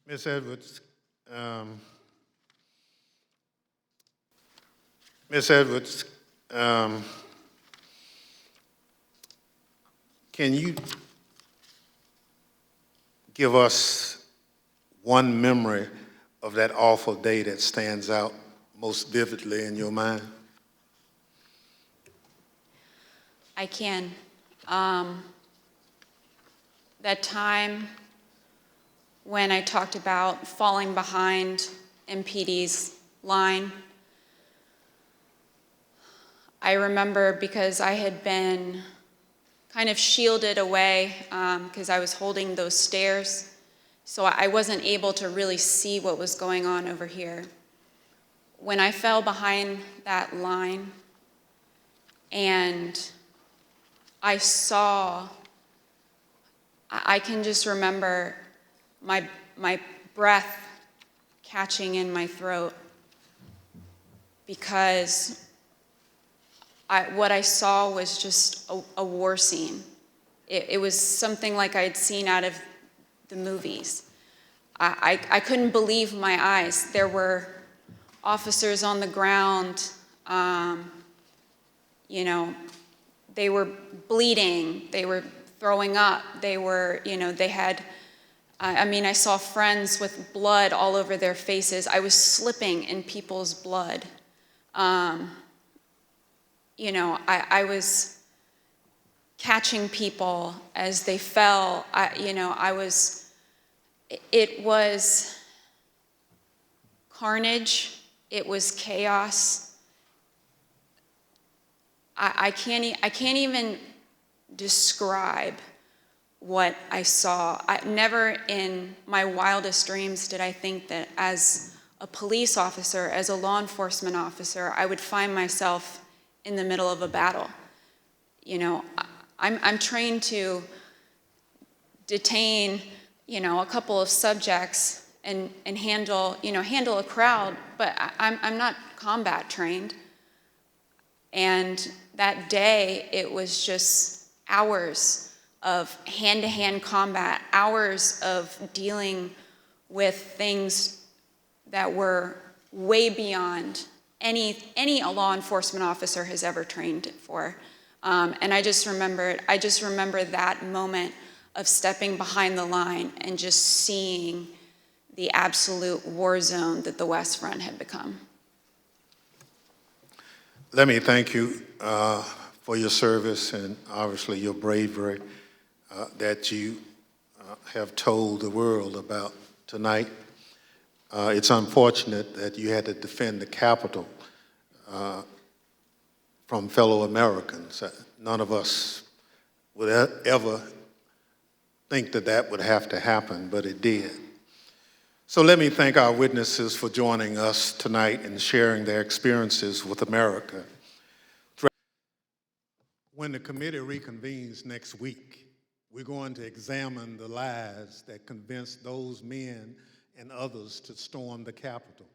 Ms. Edwards, Ms. Edwards, can you give us one memory of that awful day that stands out most vividly in your mind? I can. That time when I talked about falling behind MPD's line, I remember because I had been kind of shielded away because I was holding those stairs, so I wasn't able to really see what was going on over here. When I fell behind that line and I can just remember my breath catching in my throat because what I saw was just a war scene. It was something like I had seen out of the movies. I couldn't believe my eyes. There were officers on the ground, they were bleeding, they were throwing up, they had, I saw friends with blood all over their faces. I was slipping in people's blood. I was catching people as they fell. It was carnage, it was chaos. I can't even describe what I saw. Never in my wildest dreams did I think that as a police officer, as a law enforcement officer, I would find myself in the middle of a battle. I'm trained to detain, a couple of subjects and handle a crowd, but I'm not combat trained. And that day, it was just hours of hand-to-hand combat, hours of dealing with things that were way beyond any law enforcement officer has ever trained for. And I just remember that moment of stepping behind the line and just seeing the absolute war zone that the West Front had become. Let me thank you for your service and obviously your bravery that you have told the world about tonight. It's unfortunate that you had to defend the Capitol from fellow Americans. None of us would ever think that that would have to happen, but it did. So let me thank our witnesses for joining us tonight and sharing their experiences with America. When the committee reconvenes next week, we're going to examine the lies that convinced those men and others to storm the Capitol.